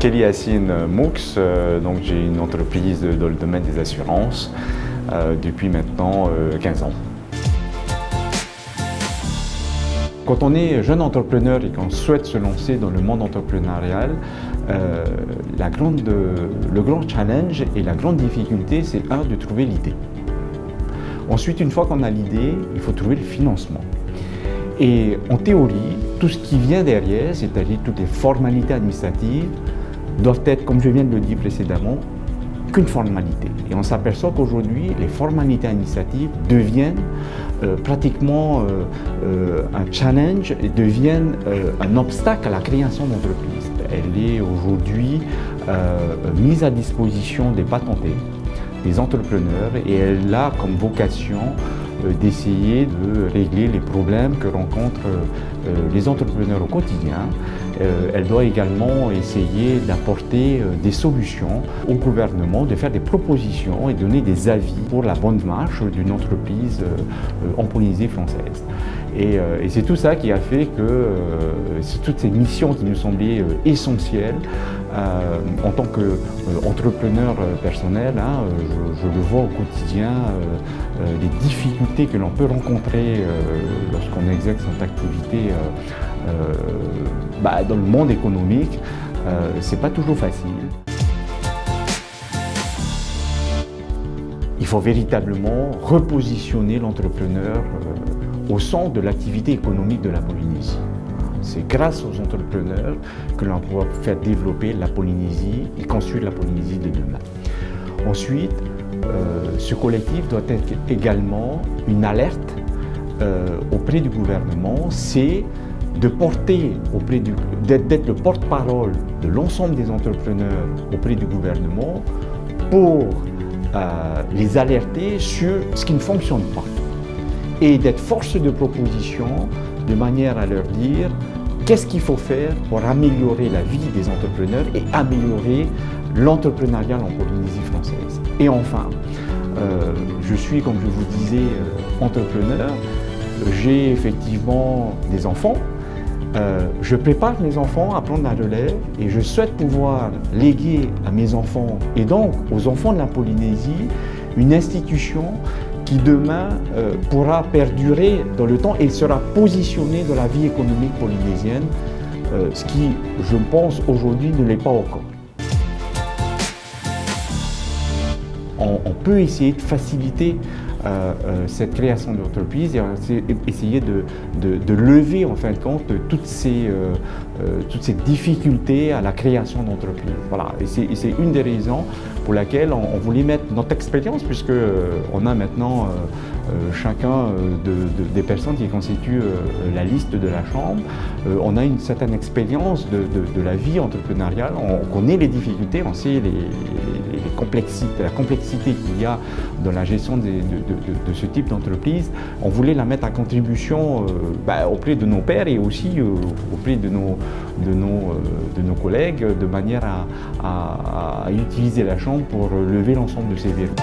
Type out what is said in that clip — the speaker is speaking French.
Kelly Yassine Moux, donc j'ai une entreprise dans le domaine des assurances depuis maintenant 15 ans. Quand on est jeune entrepreneur et qu'on souhaite se lancer dans le monde entrepreneurial, le grand challenge et la grande difficulté, c'est de trouver l'idée. Ensuite, une fois qu'on a l'idée, il faut trouver le financement. Et en théorie, tout ce qui vient derrière, c'est-à-dire toutes les formalités administratives, doivent être, comme je viens de le dire précédemment, qu'une formalité. Et on s'aperçoit qu'aujourd'hui, les formalités administratives deviennent pratiquement un challenge et deviennent un obstacle à la création d'entreprises. Elle est aujourd'hui mise à disposition des patentés, des entrepreneurs, et elle a comme vocation d'essayer de régler les problèmes que rencontrent les entrepreneurs au quotidien. Elle doit également essayer d'apporter des solutions au gouvernement, de faire des propositions et donner des avis pour la bonne marche d'une entreprise en Polynésie française. Et c'est tout ça qui a fait que c'est toutes ces missions qui nous semblaient essentielles en tant qu'entrepreneur personnel. Je le vois au quotidien, les difficultés que l'on peut rencontrer lorsqu'on exerce notre activité dans le monde économique, c'est pas toujours facile. Il faut véritablement repositionner l'entrepreneur au centre de l'activité économique de la Polynésie. C'est grâce aux entrepreneurs que l'on pourra faire développer la Polynésie et construire la Polynésie de demain. Ensuite, ce collectif doit être également une alerte auprès du gouvernement, c'est de porter d'être le porte-parole de l'ensemble des entrepreneurs auprès du gouvernement pour les alerter sur ce qui ne fonctionne pas et d'être force de proposition de manière à leur dire qu'est-ce qu'il faut faire pour améliorer la vie des entrepreneurs et améliorer l'entrepreneuriat en Polynésie française. Et enfin, je suis, comme je vous disais, entrepreneur. J'ai effectivement des enfants. Je prépare mes enfants à prendre la relève et je souhaite pouvoir léguer à mes enfants et donc aux enfants de la Polynésie une institution qui demain pourra perdurer dans le temps et sera positionnée dans la vie économique polynésienne, ce qui, je pense, aujourd'hui ne l'est pas encore. On peut essayer de faciliter cette création d'entreprise et essayer de lever en fin de compte toutes ces difficultés à la création d'entreprises. Voilà. Et c'est une des raisons pour laquelle on voulait mettre notre expérience, puisque on a maintenant chacun des personnes qui constituent la liste de la Chambre. On a une certaine expérience de la vie entrepreneuriale, on connaît les difficultés, on sait la complexité qu'il y a dans la gestion de ce type d'entreprise. On voulait la mettre à contribution auprès de nos pairs et aussi auprès de nos collègues, de manière à utiliser la Chambre pour lever l'ensemble de ces verrous.